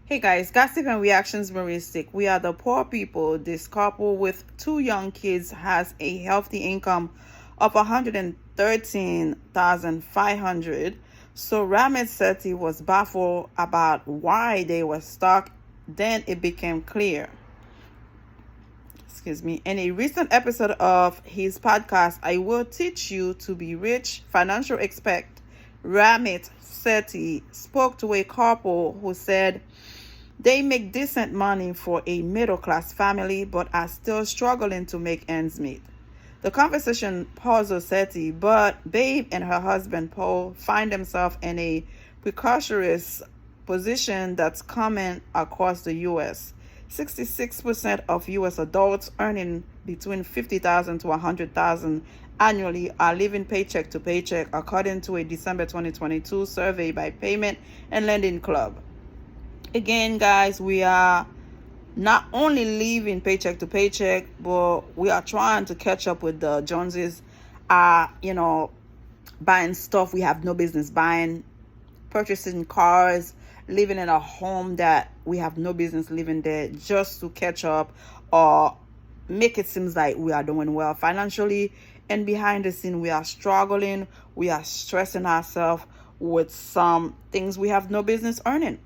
Hey guys, Gossip and Reactions Maristic. We are the poor people. This couple with two young kids has a healthy income of 113,500. So Ramit said he was baffled about why they were stuck. Then it became clear. In a recent episode of his podcast, I Will Teach You to Be Rich, financial expert Ramit Sethi spoke to a couple who said they make decent money for a middle-class family but are still struggling to make ends meet. The conversation puzzled Sethi, but Babe and her husband Paul find themselves in a precarious position that's common across the U.S. 66% of U.S. adults earning between $50,000 to $100,000 annually are living paycheck to paycheck, according to a December 2022 survey by Payment and Lending Club. Again, guys, we are not only living paycheck to paycheck, but we are trying to catch up with the Joneses. Buying stuff we have no business buying, purchasing cars, living in a home that we have no business living there, just to catch up or make it seem like we are doing well financially. And behind the scene, we are struggling. We are stressing ourselves with some things we have no business earning.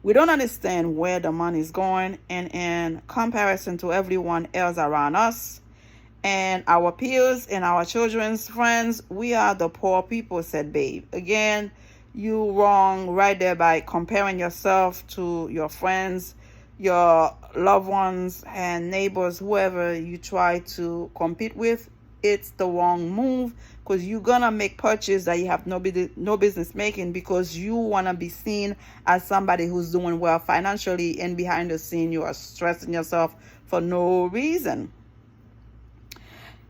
We don't understand where the money is going, and in comparison to everyone else around us and our peers and our children's friends, we are the poor people, said Babe. Again, you wrong right there by comparing yourself to your friends, your loved ones, and neighbors, whoever you try to compete with. It's the wrong move, because you're gonna make purchase that you have no business making, because you want to be seen as somebody who's doing well financially, and behind the scene you are stressing yourself for no reason.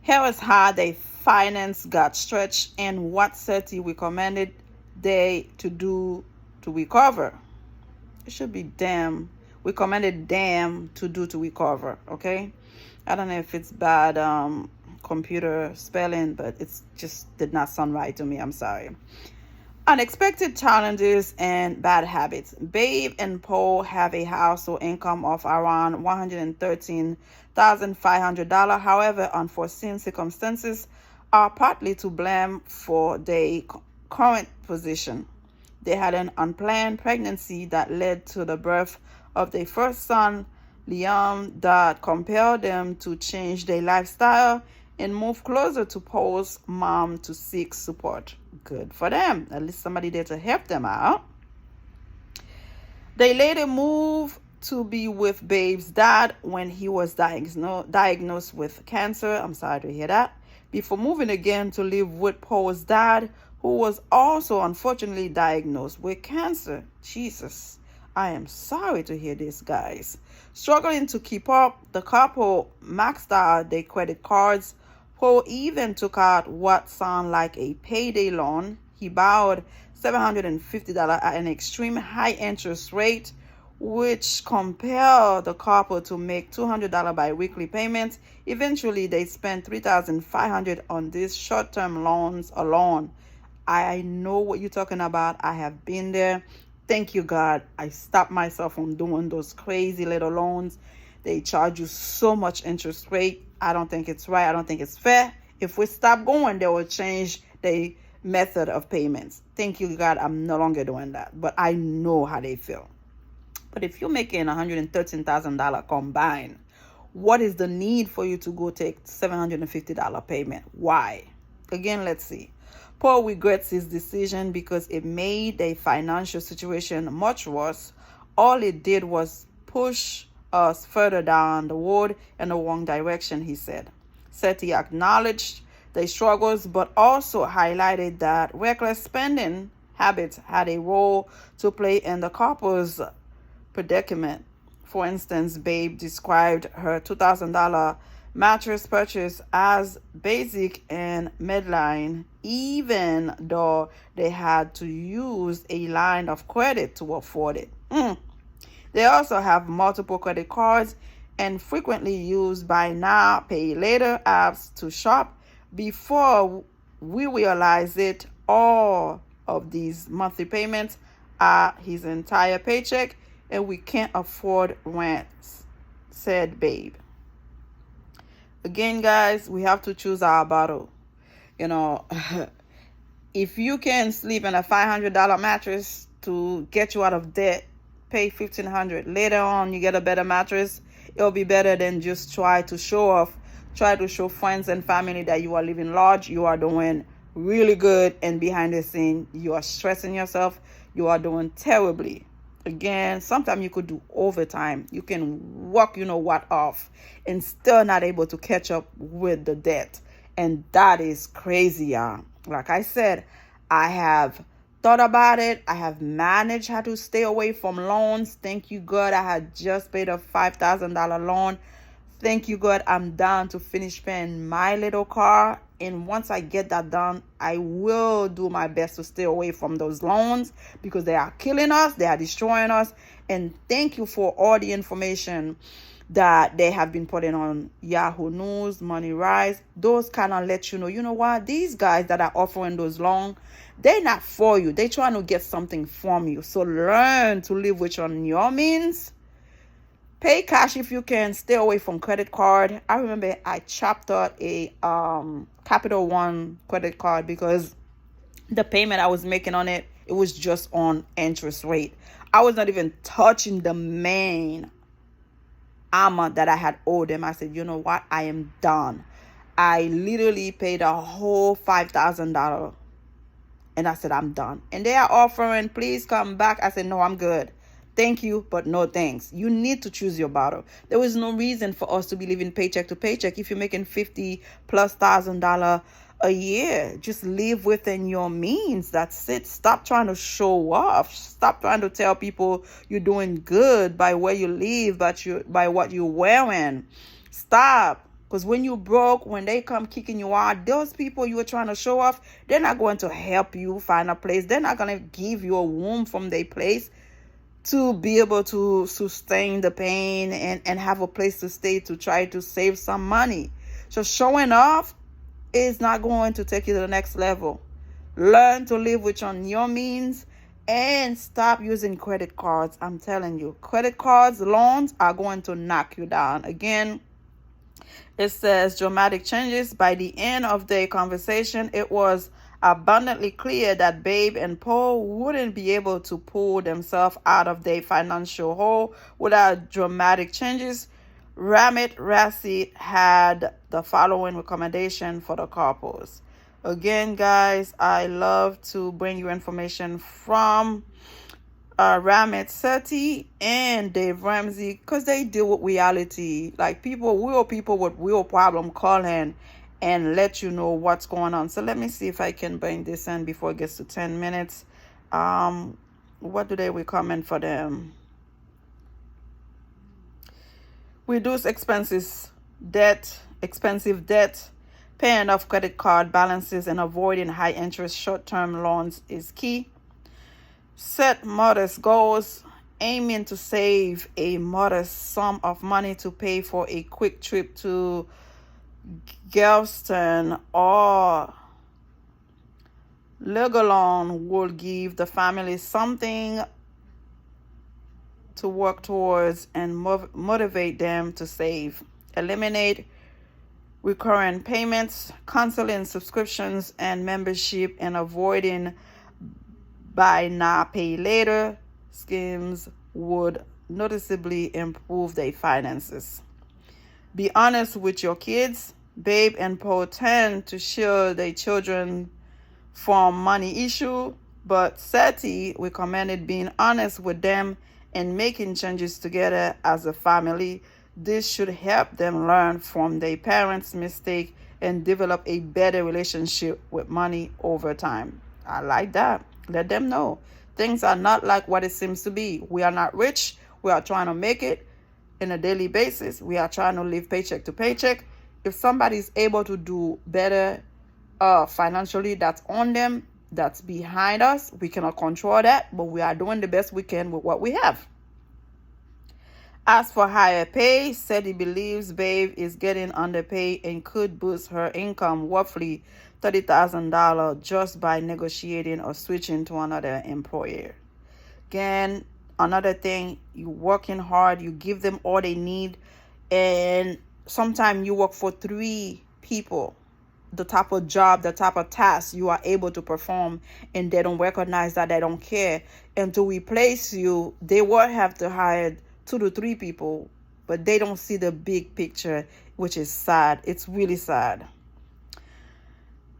Here is how their finance got stretched and what Sethi recommended they to do to recover. It should be recommended them to do to recover. Okay, I don't know if it's bad computer spelling, but it's just did not sound right to me. I'm sorry. Unexpected challenges and bad habits. Babe and Paul have a household income of around $113,500. However, unforeseen circumstances are partly to blame for their current position. They had an unplanned pregnancy that led to the birth of their first son, Liam, that compelled them to change their lifestyle and move closer to Paul's mom to seek support. Good for them. At least somebody there to help them out. They later moved to be with Babe's dad when he was diagnosed with cancer. I'm sorry to hear that. Before moving again to live with Paul's dad, who was also unfortunately diagnosed with cancer. Jesus, I am sorry to hear this, guys. Struggling to keep up, the couple maxed out their credit cards. Paul even took out what sounded like a payday loan. He borrowed $750 at an extreme high interest rate, which compelled the couple to make $200 bi-weekly payments. Eventually, they spent $3,500 on these short-term loans alone. I know what you're talking about. I have been there. Thank you, God. I stopped myself from doing those crazy little loans. They charge you so much interest rate. I don't think it's right. I don't think it's fair. If we stop going, they will change the method of payments. Thank you, God. I'm no longer doing that. But I know how they feel. But if you're making $113,000 combined, what is the need for you to go take $750 payment? Why? Again, let's see. Paul regrets his decision because it made their financial situation much worse. All it did was push us further down the road in the wrong direction, he said. Sethi acknowledged their struggles, but also highlighted that reckless spending habits had a role to play in the couple's predicament. For instance, Babe described her $2,000 mattress purchase as basic and midline, even though they had to use a line of credit to afford it. They also have multiple credit cards and frequently use buy now, pay later apps to shop. Before we realize it, all of these monthly payments are his entire paycheck, and we can't afford rent, said Babe. Again, guys, we have to choose our battle. You know, if you can sleep in a $500 mattress to get you out of debt, pay $1,500. Later on, you get a better mattress. It'll be better than just try to show off, try to show friends and family that you are living large, you are doing really good, and behind the scene, you are stressing yourself, you are doing terribly. Again, sometimes you could do overtime. You can work, you know what, off and still not able to catch up with the debt. And that is crazy, y'all. Like I said, I have thought about it. I have managed how to stay away from loans. Thank you, God. I had just paid a $5,000 loan. Thank you, God. I'm down to finish paying my little car. And once I get that done, I will do my best to stay away from those loans because they are killing us. They are destroying us. And thank you for all the information that they have been putting on Yahoo News, Money Rise. Those kind of let you know what? These guys that are offering those loans, they're not for you. They're trying to get something from you. So learn to live within your means. Pay cash if you can. Stay away from credit card. I remember I chopped out a Capital One credit card because the payment I was making on it, it was just on interest rate. I was not even touching the main amount that I had owed them. I said, you know what? I am done. I literally paid a whole $5,000. And I said, I'm done. And they are offering, please come back. I said, no, I'm good. Thank you, but no thanks. You need to choose your battle. There is no reason for us to be living paycheck to paycheck. If you're making $50,000+ a year, just live within your means. That's it. Stop trying to show off. Stop trying to tell people you're doing good by where you live, by what you're wearing. Stop. Because when you broke, when they come kicking you out, those people you were trying to show off, they're not going to help you find a place. They're not going to give you a room from their place to be able to sustain the pain and have a place to stay to try to save some money. So showing off is not going to take you to the next level. Learn to live within your means and stop using credit cards. I'm telling you, credit cards, loans are going to knock you down. Again, it says dramatic changes. By the end of the conversation, it was abundantly clear that Babe and Paul wouldn't be able to pull themselves out of their financial hole without dramatic changes. Ramit had the following recommendation for the couples. Again, guys, I love to bring you information from Ramit Sethi and Dave Ramsey because they deal with reality. Like real people with real problem call in and let you know what's going on. So let me see if I can bring this in before it gets to 10 minutes. What do they recommend for them? Reduce expensive debt, paying off credit card balances and avoiding high interest short-term loans is key. Set modest goals, aiming to save a modest sum of money to pay for a quick trip to Galveston or Legoland will give the family something to work towards and motivate them to save. Eliminate recurring payments, canceling subscriptions and membership, and avoiding buy now pay later schemes would noticeably improve their finances. Be honest with your kids. Babe and Paul tend to shield their children from money issue, but Sethi recommended being honest with them and making changes together as a family. This should help them learn from their parents' mistake and develop a better relationship with money over time. I like that. Let them know things are not like what it seems to be. We are not rich. We are trying to make it in a daily basis. We are trying to live paycheck to paycheck. If somebody's able to do better financially, that's on them. That's behind us. We cannot control that, but we are doing the best we can with what we have. As for higher pay, Sethi believes Babe is getting underpaid and could boost her income roughly $30,000 just by negotiating or switching to another employer. Again, Another thing, you working hard, you give them all they need, and sometimes you work for 3 people, the type of job, the type of task you are able to perform, and they don't recognize that, they don't care. And to replace you, they will have to hire 2 to 3 people, but they don't see the big picture, which is sad. It's really sad.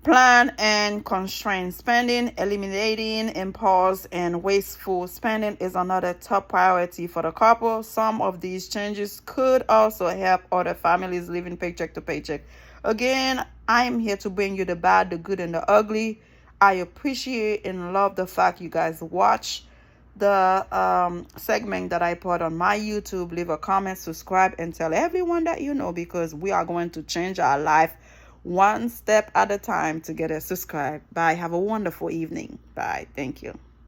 Plan and constrain spending. Eliminating impulse and wasteful spending is another top priority for the couple. Some of these changes could also help other families living paycheck to paycheck. Again, I am here to bring you the bad, the good, and the ugly. I appreciate and love the fact you guys watch the segment that I put on my YouTube. Leave a comment, subscribe, and tell everyone that you know, because we are going to change our life one step at a time together. Subscribe. Bye. Have a wonderful evening. Bye. Thank you.